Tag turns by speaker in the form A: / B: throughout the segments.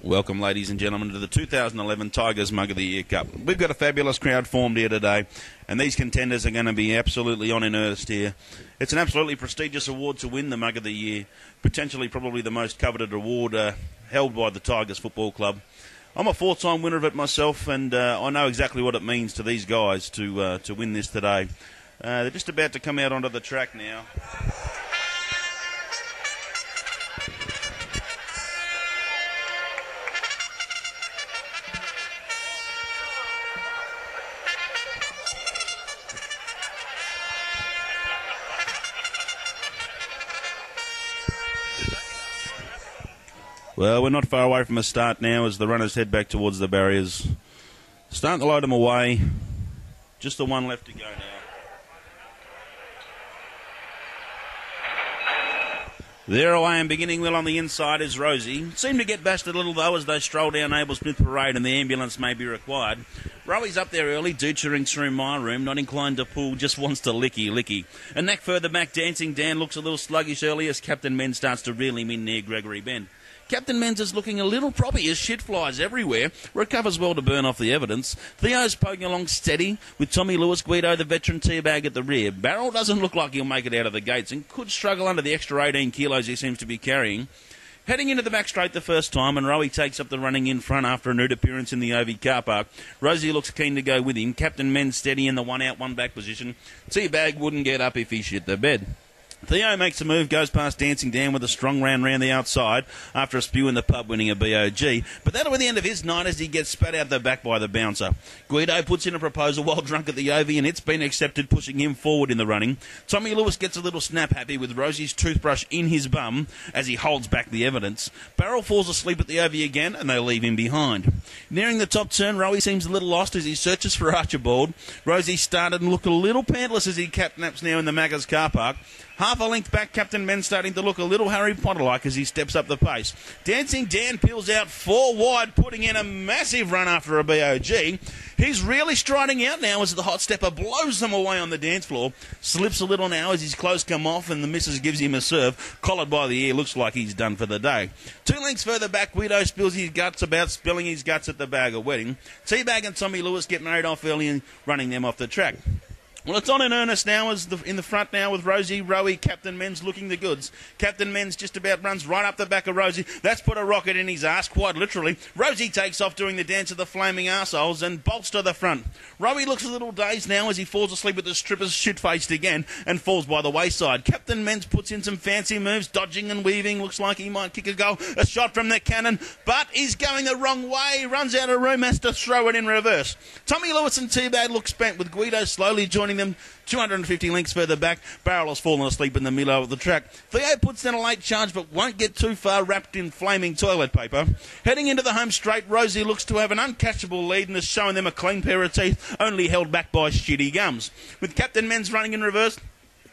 A: Welcome, ladies and gentlemen, to the 2011 Tigers Mug of the Year Cup. We've got a fabulous crowd formed here today, and these contenders are going to be absolutely on in earnest here. It's an absolutely prestigious award to win the Mug of the Year, potentially probably the most coveted award held by the Tigers Football Club. I'm a four-time winner of it myself, and I know exactly what it means to these guys to win this today. They're just about to come out onto the track now. Well, we're not far away from a start now as the runners head back towards the barriers. Starting to load them away. Just the one left to go now. They're away and beginning well on the inside is Rosie. Seemed to get bashed a little though as they stroll down Abel Smith Parade and the ambulance may be required. Rowie's up there early, doochering through my room, not inclined to pull, just wants to licky. A knack further back, Dancing Dan looks a little sluggish early as Captain Men starts to reel him in near Gregory Bend. Captain Men's is looking a little proppy as shit flies everywhere. Recovers well to burn off the evidence. Theo's poking along steady with Tommy Lewis, Guido, the veteran teabag at the rear. Barrel doesn't look like he'll make it out of the gates and could struggle under the extra 18 kilos he seems to be carrying. Heading into the back straight the first time, and Rowie takes up the running in front after a nude appearance in the OV car park. Rosie looks keen to go with him. Captain Men's steady in the one out, one back position. Teabag wouldn't get up if he shit the bed. Theo makes a move, goes past Dancing Dan with a strong round the outside after a spew in the pub winning a BOG. But that'll be the end of his night as he gets spat out the back by the bouncer. Guido puts in a proposal while drunk at the OV and it's been accepted, pushing him forward in the running. Tommy Lewis gets a little snap happy with Rosie's toothbrush in his bum as he holds back the evidence. Barrel falls asleep at the OV again and they leave him behind. Nearing the top turn, Rowie seems a little lost as he searches for Archibald. Rosie started and looked a little pantless as he catnaps now in the Macca's car park. Half a length back, Captain Men starting to look a little Harry Potter-like as he steps up the pace. Dancing Dan peels out 4 wide, putting in a massive run after a BOG. He's really striding out now as the hot stepper blows them away on the dance floor. Slips a little now as his clothes come off and the missus gives him a serve. Collared by the ear, looks like he's done for the day. 2 lengths further back, Guido spills his guts about spilling his guts at the Bagger wedding. Teabag and Tommy Lewis get married off early and running them off the track. Well, it's on in earnest now as in the front now with Rosie, Rowie, Captain Men's looking the goods. Captain Men's just about runs right up the back of Rosie. That's put a rocket in his ass, quite literally. Rosie takes off doing the dance of the flaming arseholes and bolts to the front. Rowie looks a little dazed now as he falls asleep with the strippers shit-faced again and falls by the wayside. Captain Men's puts in some fancy moves, dodging and weaving. Looks like he might kick a goal. A shot from the cannon, but he's going the wrong way. Runs out of room, has to throw it in reverse. Tommy Lewis and Teabag look spent with Guido slowly joining them 250 lengths further back. Barrel has fallen asleep in the middle of the track. Theo puts down a late charge but won't get too far wrapped in flaming toilet paper. Heading into the home straight, Rosie looks to have an uncatchable lead and is showing them a clean pair of teeth, only held back by shitty gums. With Captain Men's running in reverse,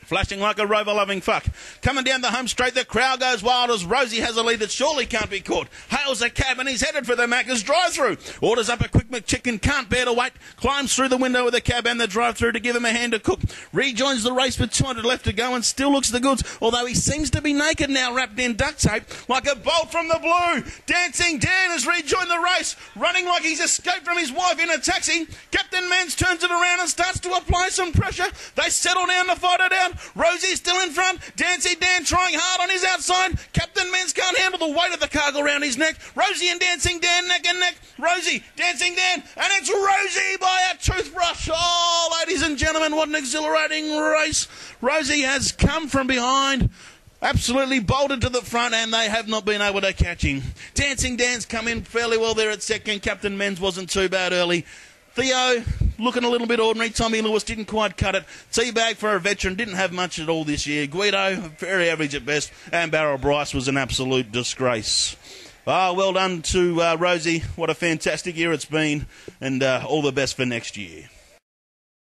A: flashing like a rover-loving fuck. Coming down the home straight, the crowd goes wild as Rosie has a lead that surely can't be caught. Hails a cab and he's headed for the Macca's drive-through. Orders up a Quick McChicken, can't bear to wait. Climbs through the window of the cab and the drive-through to give him a hand to cook. Rejoins the race with 200 left to go and still looks the goods, although he seems to be naked now, wrapped in duct tape like a bolt from the blue. Dancing Dan has rejoined the race, running like he's escaped from his wife in a taxi. Captain Mans turns it around and starts to apply some pressure. They settle down to fight it out. Rosie still in front. Dancing Dan trying hard on his outside. Captain Men's can't handle the weight of the cargo around his neck. Rosie and Dancing Dan neck and neck. Rosie, Dancing Dan, and it's Rosie by a toothbrush. Oh, ladies and gentlemen, what an exhilarating race. Rosie has come from behind, absolutely bolted to the front, and they have not been able to catch him. Dancing Dan's come in fairly well there at second. Captain Men's wasn't too bad early. Theo looking a little bit ordinary. Tommy Lewis didn't quite cut it. Teabag for a veteran didn't have much at all this year. Guido, very average at best. And Barrel Bryce was an absolute disgrace. Well done to Rosie. What a fantastic year it's been. And all the best for next year.